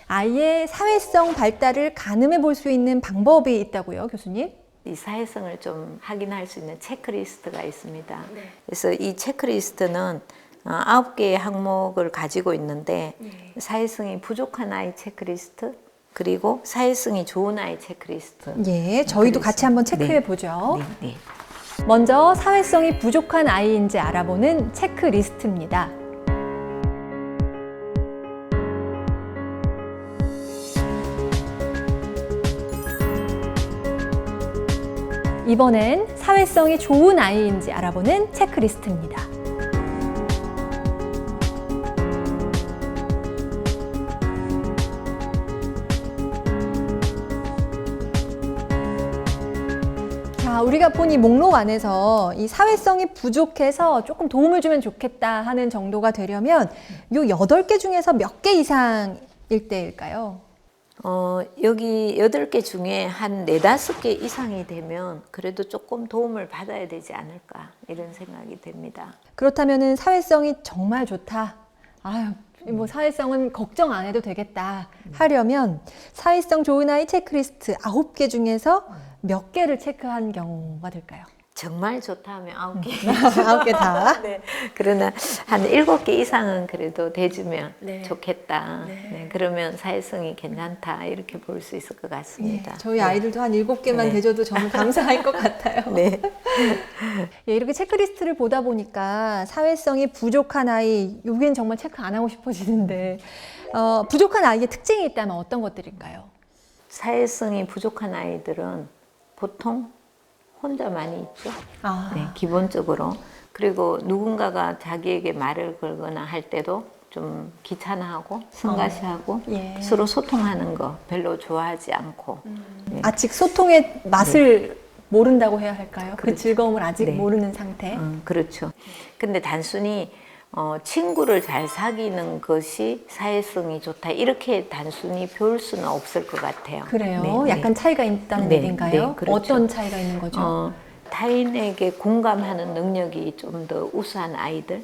아이의 사회성 발달을 가늠해 볼 수 있는 방법이 있다고요, 교수님? 이 사회성을 좀 확인할 수 있는 체크리스트가 있습니다. 그래서 이 체크리스트는 9개의 항목을 가지고 있는데 사회성이 부족한 아이 체크리스트, 그리고 사회성이 좋은 아이 체크리스트. 예, 저희도 같이 한번 체크해 보죠. 먼저 사회성이 부족한 아이인지 알아보는 체크리스트입니다. 이번엔 사회성이 좋은 아이인지 알아보는 체크리스트입니다. 자, 우리가 본 이 목록 안에서 이 사회성이 부족해서 조금 도움을 주면 좋겠다 하는 정도가 되려면 요 8개 중에서 몇 개 이상일 때일까요? 여기 8개 중에 한 4-5개 이상이 되면 그래도 조금 도움을 받아야 되지 않을까 이런 생각이 됩니다. 그렇다면은 사회성이 정말 좋다. 아유, 뭐 사회성은 걱정 안 해도 되겠다 하려면 사회성 좋은 아이 체크리스트 9개 중에서 몇 개를 체크한 경우가 될까요? 정말 좋다 하면 9개. 9개 다? 네. 그러나 한 7개 이상은 그래도 돼주면 좋겠다. 네. 그러면 사회성이 괜찮다. 이렇게 볼 수 있을 것 같습니다. 저희 아이들도 한 7개만 돼줘도 정말 감사할 것 같아요. 네. 예, 이렇게 체크리스트를 보다 보니까 사회성이 부족한 아이, 여기는 정말 체크 안 하고 싶어지는데 부족한 아이의 특징이 있다면 어떤 것들일까요? 사회성이 부족한 아이들은 보통 혼자 많이 있죠. 네, 기본적으로. 그리고 누군가가 자기에게 말을 걸거나 할 때도 좀 귀찮아하고 성가시하고 서로 소통하는 거 별로 좋아하지 않고. 아직 소통의 맛을 모른다고 해야 할까요? 그 즐거움을 아직 모르는 상태. 그렇죠. 근데 단순히 친구를 잘 사귀는 것이 사회성이 좋다 이렇게 단순히 볼 수는 없을 것 같아요. 그래요? 약간 차이가 있다는 얘기인가요? 그렇죠. 어떤 차이가 있는 거죠? 타인에게 공감하는 능력이 좀 더 우수한 아이들,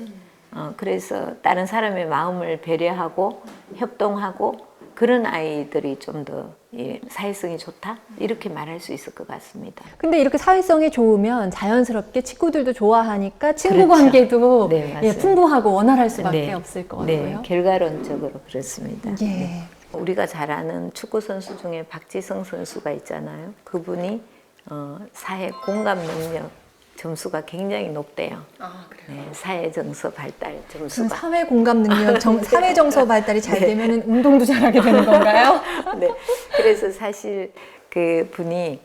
그래서 다른 사람의 마음을 배려하고 협동하고 그런 아이들이 좀 더 사회성이 좋다 이렇게 말할 수 있을 것 같습니다. 근데 이렇게 사회성이 좋으면 자연스럽게 친구들도 좋아하니까 친구 관계도 풍부하고 원활할 수밖에 없을 것 같고요. 네, 결과론적으로 그렇습니다. 예. 우리가 잘 아는 축구 선수 중에 박지성 선수가 있잖아요. 그분이 사회 공감 능력 점수가 굉장히 높대요. 네, 사회 정서 발달 점수가. 사회 공감 능력, 사회 정서 발달이 잘 되면 운동도 잘하게 되는 건가요? 네. 그래서 사실 그 분이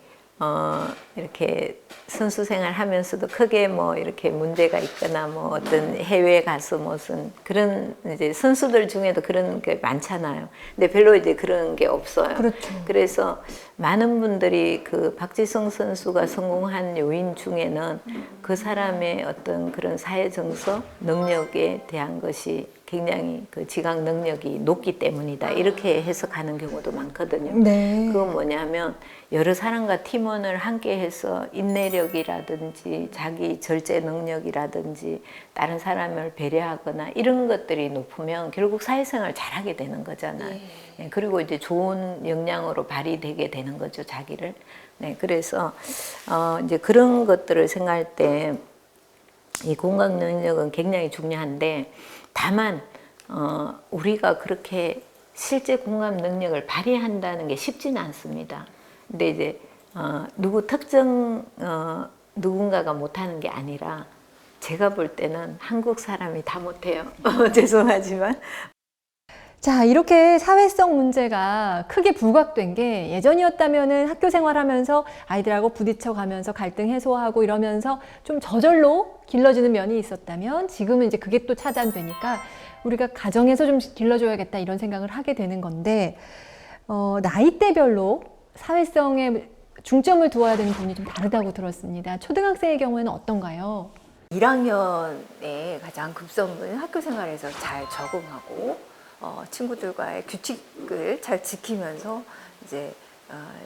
이렇게 선수 생활하면서도 크게 뭐 이렇게 문제가 있거나 뭐 어떤 해외에 가서 무슨 그런 이제 선수들 중에도 그런 게 많잖아요. 근데 별로 이제 그런 게 없어요. 그렇죠. 그래서 많은 분들이 그 박지성 선수가 성공한 요인 중에는 그 사람의 어떤 그런 사회 정서 능력에 대한 것이 굉장히 그 지각 능력이 높기 때문이다 이렇게 해석하는 경우도 많거든요. 네. 그건 뭐냐면 여러 사람과 팀원을 함께 해서 인내력이라든지 자기 절제 능력이라든지 다른 사람을 배려하거나 이런 것들이 높으면 결국 사회생활을 잘하게 되는 거잖아요. 네, 그리고 이제 좋은 역량으로 발휘되게 되는 거죠, 자기를. 네, 그래서 이제 그런 것들을 생각할 때 이 공감 능력은 굉장히 중요한데 다만 우리가 그렇게 실제 공감 능력을 발휘한다는 게 쉽지는 않습니다. 근데 이제 누구 특정 누군가가 못하는 게 아니라 제가 볼 때는 한국 사람이 다 못해요. 죄송하지만. 자, 이렇게 사회성 문제가 크게 부각된 게 예전이었다면은 학교 생활하면서 아이들하고 부딪혀가면서 갈등 해소하고 이러면서 좀 저절로 길러지는 면이 있었다면 지금은 이제 그게 또 차단되니까 우리가 가정에서 좀 길러줘야겠다 이런 생각을 하게 되는 건데 나이대별로 사회성에 중점을 두어야 되는 부분이 좀 다르다고 들었습니다. 초등학생의 경우에는 어떤가요? 1학년에 가장 급선무는 학교 생활에서 잘 적응하고 친구들과의 규칙을 잘 지키면서 이제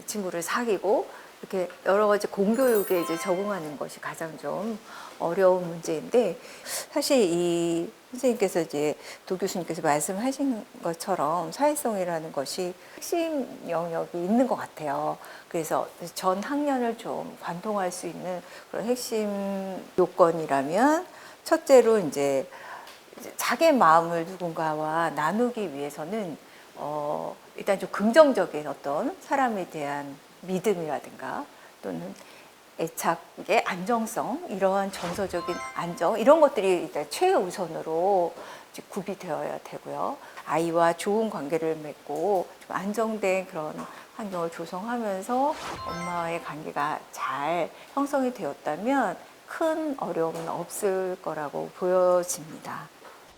친구를 사귀고 이렇게 여러 가지 공교육에 이제 적응하는 것이 가장 좀 어려운 문제인데 사실 이 선생님께서 이제 도 교수님께서 말씀하신 것처럼 사회성이라는 것이 핵심 영역이 있는 것 같아요. 그래서 전 학년을 좀 관통할 수 있는 그런 핵심 요건이라면 첫째로 이제 자기 마음을 누군가와 나누기 위해서는 일단 좀 긍정적인 어떤 사람에 대한 믿음이라든가 또는 애착의 안정성, 이러한 정서적인 안정 이런 것들이 일단 최우선으로 이제 구비되어야 되고요. 아이와 좋은 관계를 맺고 좀 안정된 그런 환경을 조성하면서 엄마와의 관계가 잘 형성이 되었다면 큰 어려움은 없을 거라고 보여집니다.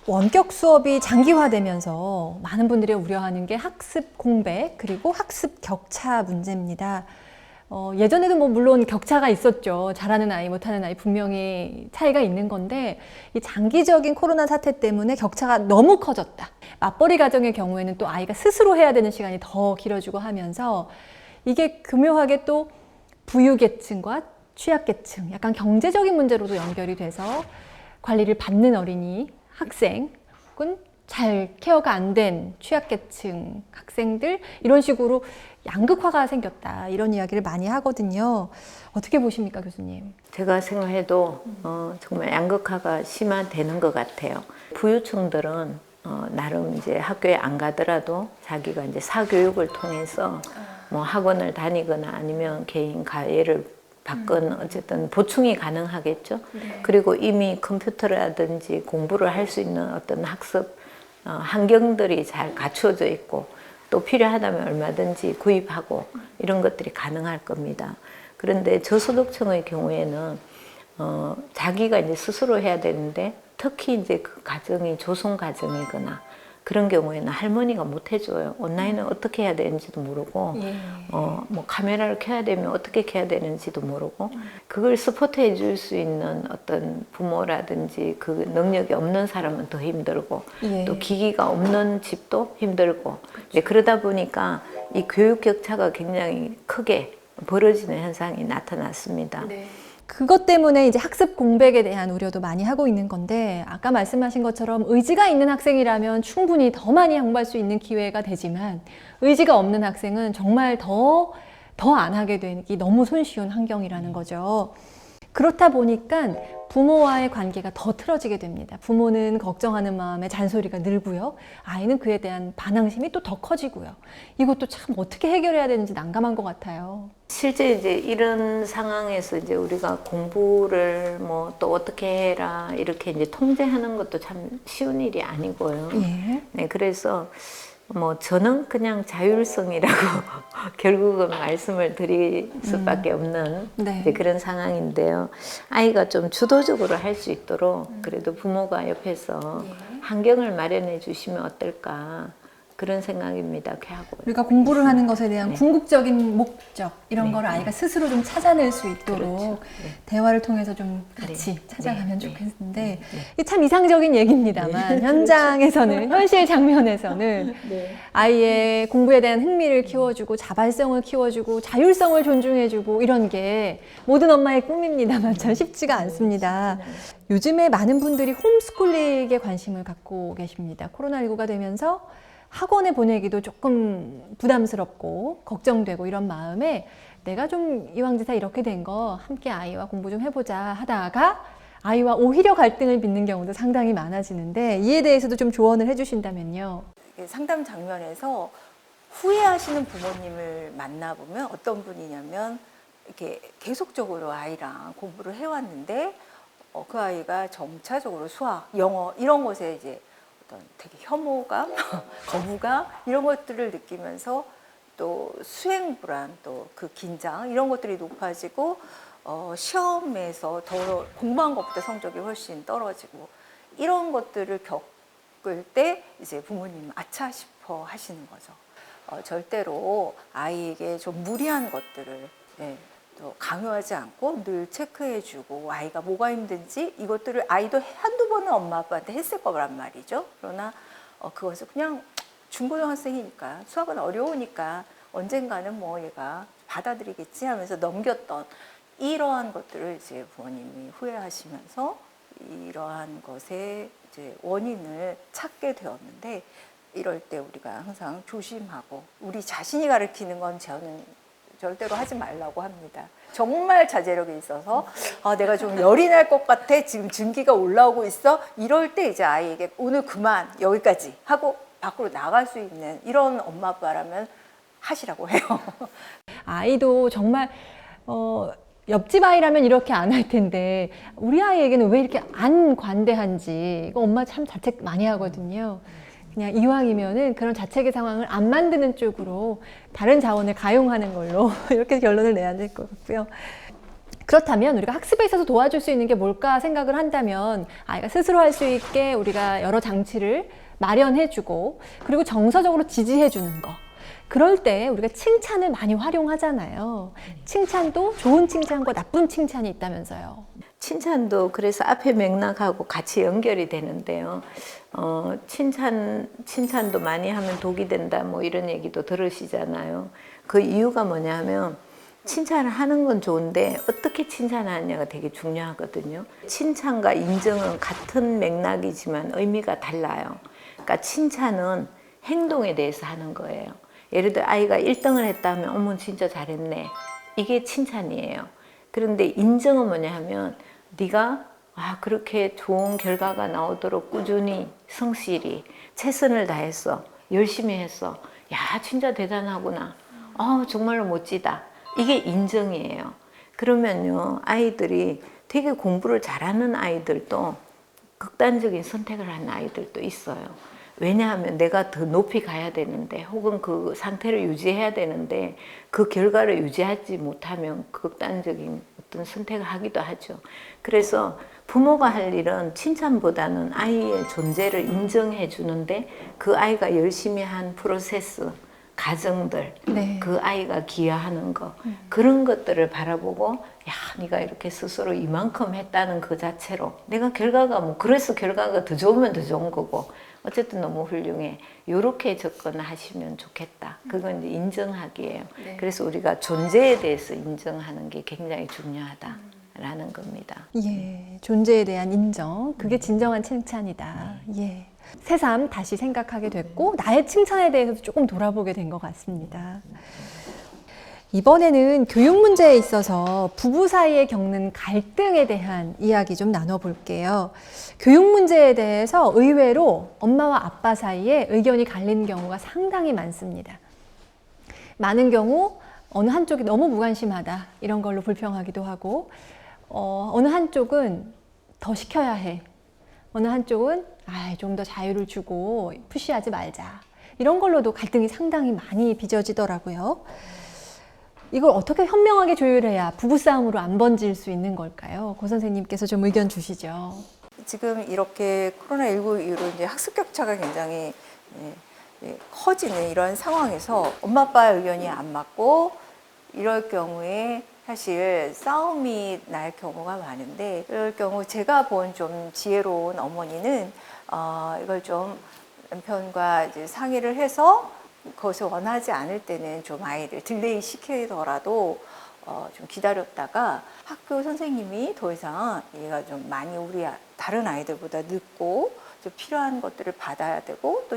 원격 수업이 장기화되면서 많은 분들이 우려하는 게 학습 공백 그리고 학습 격차 문제입니다. 예전에도 뭐 물론 격차가 있었죠. 잘하는 아이, 못하는 아이 분명히 차이가 있는 건데 이 장기적인 코로나 사태 때문에 격차가 너무 커졌다. 맞벌이 가정의 경우에는 또 아이가 스스로 해야 되는 시간이 더 길어지고 하면서 이게 교묘하게 또 부유계층과 취약계층, 약간 경제적인 문제로도 연결이 돼서 관리를 받는 어린이, 학생, 혹은 잘 케어가 안 된 취약계층 학생들 이런 식으로 양극화가 생겼다 이런 이야기를 많이 하거든요. 어떻게 보십니까, 교수님? 제가 생각해도 정말 양극화가 심화되는 것 같아요. 부유층들은 나름 이제 학교에 안 가더라도 자기가 이제 사교육을 통해서 뭐 학원을 다니거나 아니면 개인 과외를 받건 어쨌든 보충이 가능하겠죠. 그리고 이미 컴퓨터라든지 공부를 할 수 있는 어떤 학습 환경들이 잘 갖추어져 있고 또 필요하다면 얼마든지 구입하고 이런 것들이 가능할 겁니다. 그런데 저소득층의 경우에는 자기가 이제 스스로 해야 되는데 특히 이제 그 가정이 조성 가정이거나 그런 경우에는 할머니가 못 해줘요. 온라인은 어떻게 해야 되는지도 모르고, 뭐 카메라를 켜야 되면 어떻게 켜야 되는지도 모르고, 그걸 서포트해 줄 수 있는 어떤 부모라든지 그 능력이 없는 사람은 더 힘들고, 또 기기가 없는 집도 힘들고, 이제 그러다 보니까 이 교육 격차가 굉장히 크게 벌어지는 현상이 나타났습니다. 그것 때문에 이제 학습 공백에 대한 우려도 많이 하고 있는 건데 아까 말씀하신 것처럼 의지가 있는 학생이라면 충분히 더 많이 양보할 수 있는 기회가 되지만 의지가 없는 학생은 정말 더 안 하게 되기 너무 손쉬운 환경이라는 거죠. 그렇다 보니까 부모와의 관계가 더 틀어지게 됩니다. 부모는 걱정하는 마음에 잔소리가 늘고요. 아이는 그에 대한 반항심이 또 더 커지고요. 이것도 참 어떻게 해결해야 되는지 난감한 것 같아요. 실제 이제 이런 상황에서 이제 우리가 공부를 뭐 또 어떻게 해라 이렇게 이제 통제하는 것도 참 쉬운 일이 아니고요. 네, 그래서 뭐 저는 그냥 자율성이라고 결국은 말씀을 드릴 수밖에 없는 이제 그런 상황인데요. 아이가 좀 주도적으로 할 수 있도록 그래도 부모가 옆에서 환경을 마련해 주시면 어떨까 그런 생각입니다. 우리가 공부를 하는 것에 대한 궁극적인 목적 이런 걸 아이가 스스로 좀 찾아낼 수 있도록 대화를 통해서 좀 같이 찾아가면 좋겠는데 이게 참 이상적인 얘기입니다만 현장에서는 현실 장면에서는 아이의 공부에 대한 흥미를 키워주고 자발성을 키워주고 자율성을 존중해주고 이런 게 모든 엄마의 꿈입니다만 참 쉽지가 않습니다. 요즘에 많은 분들이 홈스쿨링에 관심을 갖고 계십니다. 코로나19가 되면서 학원에 보내기도 조금 부담스럽고 걱정되고 이런 마음에 내가 좀 이왕지사 이렇게 된 거 함께 아이와 공부 좀 해보자 하다가 아이와 오히려 갈등을 빚는 경우도 상당히 많아지는데 이에 대해서도 좀 조언을 해주신다면요. 상담 장면에서 후회하시는 부모님을 만나보면 어떤 분이냐면 이렇게 계속적으로 아이랑 공부를 해왔는데 그 아이가 점차적으로 수학, 영어 이런 것에 이제 어떤 되게 혐오감, 거부감 이런 것들을 느끼면서 또 수행 불안, 또 그 긴장 이런 것들이 높아지고 시험에서 더 공부한 것보다 성적이 훨씬 떨어지고 이런 것들을 겪을 때 이제 부모님 아차 싶어 하시는 거죠. 절대로 아이에게 좀 무리한 것들을 또 강요하지 않고 늘 체크해주고 아이가 뭐가 힘든지 이것들을 아이도 한두 번은 엄마 아빠한테 했을 거란 말이죠. 그러나 그것을 그냥 중고등학생이니까 수학은 어려우니까 언젠가는 뭐 얘가 받아들이겠지 하면서 넘겼던 이러한 것들을 이제 부모님이 후회하시면서 이러한 것의 이제 원인을 찾게 되었는데 이럴 때 우리가 항상 조심하고 우리 자신이 가르치는 건 저는 절대로 하지 말라고 합니다. 정말 자제력이 있어서 내가 좀 열이 날 것 같아 지금 증기가 올라오고 있어 이럴 때 이제 아이에게 오늘 그만 여기까지 하고 밖으로 나갈 수 있는 이런 엄마 아빠라면 하시라고 해요. 아이도 정말 옆집 아이라면 이렇게 안 할 텐데 우리 아이에게는 왜 이렇게 안 관대한지 이거 엄마 참 자책 많이 하거든요. 그냥 이왕이면은 그런 자책의 상황을 안 만드는 쪽으로 다른 자원을 가용하는 걸로 이렇게 결론을 내야 될 것 같고요. 그렇다면 우리가 학습에 있어서 도와줄 수 있는 게 뭘까 생각을 한다면 아이가 스스로 할 수 있게 우리가 여러 장치를 마련해주고 그리고 정서적으로 지지해주는 거. 그럴 때 우리가 칭찬을 많이 활용하잖아요. 칭찬도 좋은 칭찬과 나쁜 칭찬이 있다면서요. 칭찬도 그래서 앞에 맥락하고 같이 연결이 되는데요. 칭찬도 많이 하면 독이 된다 뭐 이런 얘기도 들으시잖아요. 그 이유가 뭐냐면 칭찬을 하는 건 좋은데 어떻게 칭찬하느냐가 되게 중요하거든요. 칭찬과 인정은 같은 맥락이지만 의미가 달라요. 그러니까 칭찬은 행동에 대해서 하는 거예요. 예를 들어 아이가 1등을 했다 하면 어머 진짜 잘했네. 이게 칭찬이에요. 그런데 인정은 뭐냐 하면 네가 그렇게 좋은 결과가 나오도록 꾸준히 성실히 최선을 다했어. 열심히 했어. 야 진짜 대단하구나. 정말로 멋지다. 이게 인정이에요. 그러면요 아이들이 되게 공부를 잘하는 아이들도 극단적인 선택을 하는 아이들도 있어요. 왜냐하면 내가 더 높이 가야 되는데 혹은 그 상태를 유지해야 되는데 그 결과를 유지하지 못하면 극단적인 어떤 선택을 하기도 하죠. 그래서 부모가 할 일은 칭찬보다는 아이의 존재를 인정해 주는데 그 아이가 열심히 한 프로세스, 과정들, 그 아이가 기여하는 거 그런 것들을 바라보고 야 네가 이렇게 스스로 이만큼 했다는 그 자체로 내가 결과가 뭐 그래서 결과가 더 좋으면 더 좋은 거고 어쨌든 너무 훌륭해. 이렇게 접근하시면 좋겠다. 그건 이제 인정하기예요. 그래서 우리가 존재에 대해서 인정하는 게 굉장히 중요하다라는 겁니다. 예, 존재에 대한 인정. 그게 진정한 칭찬이다. 예. 새삼 다시 생각하게 됐고 나의 칭찬에 대해서도 조금 돌아보게 된 것 같습니다. 이번에는 교육 문제에 있어서 부부 사이에 겪는 갈등에 대한 이야기 좀 나눠볼게요. 교육 문제에 대해서 의외로 엄마와 아빠 사이에 의견이 갈리는 경우가 상당히 많습니다. 많은 경우 어느 한쪽이 너무 무관심하다 이런 걸로 불평하기도 하고 어느 한쪽은 더 시켜야 해. 어느 한쪽은 좀 더 자유를 주고 푸시하지 말자. 이런 걸로도 갈등이 상당히 많이 빚어지더라고요. 이걸 어떻게 현명하게 조율해야 부부싸움으로 안 번질 수 있는 걸까요? 고 선생님께서 좀 의견 주시죠. 지금 이렇게 코로나19 이후로 이제 학습 격차가 굉장히 커지는 이런 상황에서 엄마 아빠의 의견이 안 맞고 이럴 경우에 사실 싸움이 날 경우가 많은데 이럴 경우 제가 본 좀 지혜로운 어머니는 이걸 좀 남편과 이제 상의를 해서 그것을 원하지 않을 때는 좀 아이를 딜레이 시키더라도 좀 기다렸다가 학교 선생님이 더 이상 얘가 좀 많이 우리 다른 아이들보다 늦고 좀 필요한 것들을 받아야 되고 또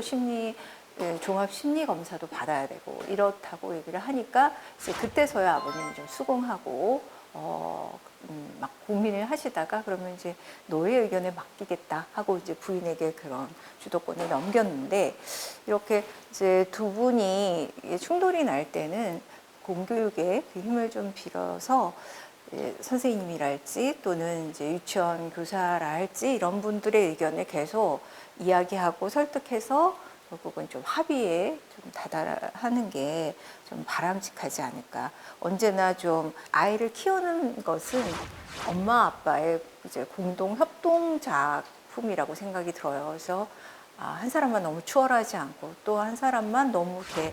종합 심리 검사도 받아야 되고 이렇다고 얘기를 하니까 이제 그때서야 아버님이 좀 수긍하고 막 고민을 하시다가 그러면 이제 너의 의견에 맡기겠다 하고 이제 부인에게 그런 주도권을 넘겼는데, 이렇게 이제 두 분이 충돌이 날 때는 공교육에 그 힘을 좀 빌어서 선생님이랄지 또는 이제 유치원 교사랄지 이런 분들의 의견을 계속 이야기하고 설득해서 결국은 좀 합의에 좀 다다르는 게 좀 바람직하지 않을까. 언제나 좀 아이를 키우는 것은 엄마 아빠의 이제 공동 협동 작품이라고 생각이 들어요. 그래서 한 사람만 너무 추월하지 않고 또 한 사람만 너무 이렇게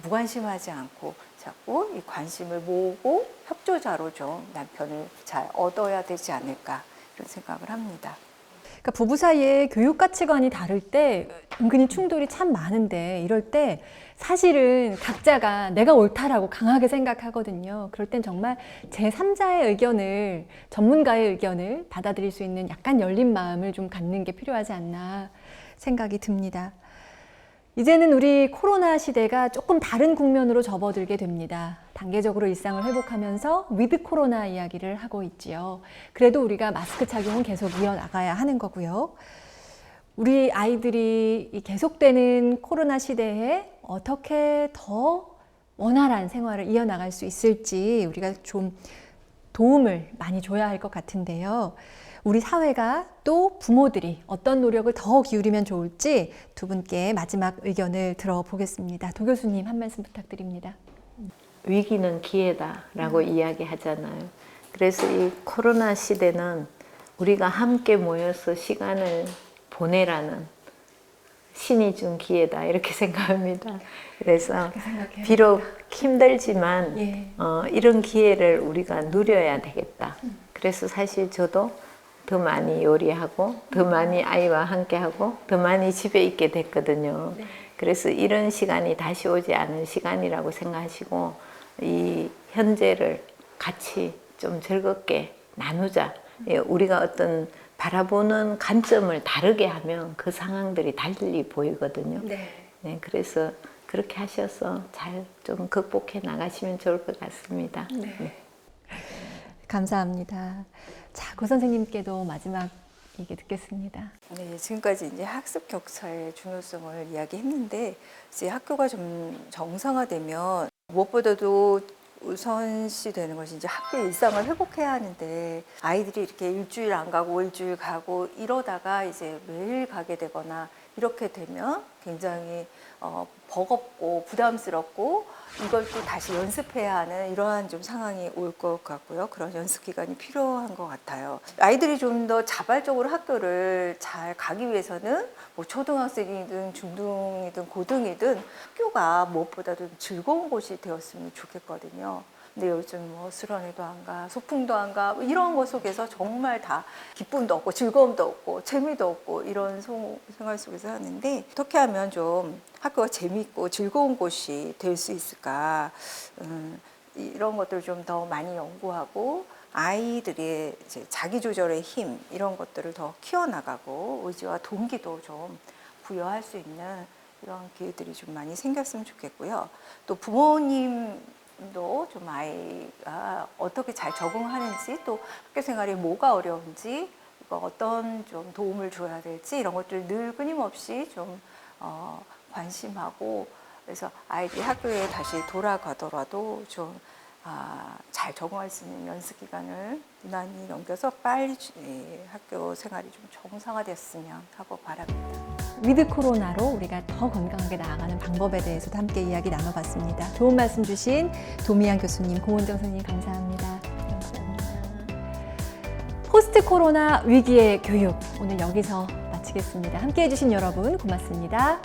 무관심하지 않고 자꾸 이 관심을 모으고 협조자로 좀 남편을 잘 얻어야 되지 않을까 이런 생각을 합니다. 그러니까 부부 사이에 교육 가치관이 다를 때 은근히 충돌이 참 많은데, 이럴 때 사실은 각자가 내가 옳다라고 강하게 생각하거든요. 그럴 땐 정말 제3자의 의견을, 전문가의 의견을 받아들일 수 있는 약간 열린 마음을 좀 갖는 게 필요하지 않나 생각이 듭니다. 이제는 우리 코로나 시대가 조금 다른 국면으로 접어들게 됩니다. 단계적으로 일상을 회복하면서 위드 코로나 이야기를 하고 있지요. 그래도 우리가 마스크 착용은 계속 이어나가야 하는 거고요. 우리 아이들이 이 계속되는 코로나 시대에 어떻게 더 원활한 생활을 이어나갈 수 있을지 우리가 좀 도움을 많이 줘야 할 것 같은데요. 우리 사회가 또 부모들이 어떤 노력을 더 기울이면 좋을지 두 분께 마지막 의견을 들어보겠습니다. 도 교수님 한 말씀 부탁드립니다. 위기는 기회다라고 이야기하잖아요. 그래서 이 코로나 시대는 우리가 함께 모여서 시간을 보내라는 신이 준 기회다 이렇게 생각합니다. 그래서 비록 힘들지만 이런 기회를 우리가 누려야 되겠다. 그래서 사실 저도 더 많이 요리하고 더 많이 아이와 함께하고 더 많이 집에 있게 됐거든요. 그래서 이런 시간이 다시 오지 않은 시간이라고 생각하시고 이 현재를 같이 좀 즐겁게 나누자. 우리가 어떤 바라보는 관점을 다르게 하면 그 상황들이 달리 보이거든요. 네, 그래서 그렇게 하셔서 잘 좀 극복해 나가시면 좋을 것 같습니다. 네. 감사합니다. 자, 고 선생님께도 마지막 얘기 듣겠습니다. 네, 지금까지 이제 학습 격차의 중요성을 이야기했는데, 이제 학교가 좀 정상화되면 무엇보다도 우선시 되는 것이 이제 학교 일상을 회복해야 하는데, 아이들이 이렇게 일주일 안 가고 일주일 가고 이러다가 이제 매일 가게 되거나 이렇게 되면 굉장히 버겁고 부담스럽고 이걸 또 다시 연습해야 하는 이러한 좀 상황이 올 것 같고요. 그런 연습 기간이 필요한 것 같아요. 아이들이 좀 더 자발적으로 학교를 잘 가기 위해서는 뭐 초등학생이든 중등이든 고등이든 학교가 무엇보다도 즐거운 곳이 되었으면 좋겠거든요. 근데 요즘 뭐 수련회도 안 가, 소풍도 안 가, 이런 것 속에서 정말 다 기쁨도 없고 즐거움도 없고 재미도 없고 이런 생활 속에서 하는데, 어떻게 하면 좀 학교가 재미있고 즐거운 곳이 될 수 있을까, 이런 것들을 좀 더 많이 연구하고 아이들의 이제 자기조절의 힘 이런 것들을 더 키워나가고 의지와 동기도 좀 부여할 수 있는 이런 기회들이 좀 많이 생겼으면 좋겠고요. 또 부모님도 좀 아이가 어떻게 잘 적응하는지, 또 학교 생활이 뭐가 어려운지, 이거 어떤 좀 도움을 줘야 될지 이런 것들 늘 끊임없이 좀 관심하고, 그래서 아이들이 학교에 다시 돌아가더라도 좀 잘 적응할 수 있는 연습 기간을 무난히 넘겨서 빨리 학교 생활이 좀 정상화됐으면 하고 바랍니다. 위드 코로나로 우리가 더 건강하게 나아가는 방법에 대해서도 함께 이야기 나눠봤습니다. 좋은 말씀 주신 도미양 교수님, 고은정 선생님 감사합니다. 포스트 코로나 위기의 교육, 오늘 여기서 마치겠습니다. 함께 해주신 여러분 고맙습니다.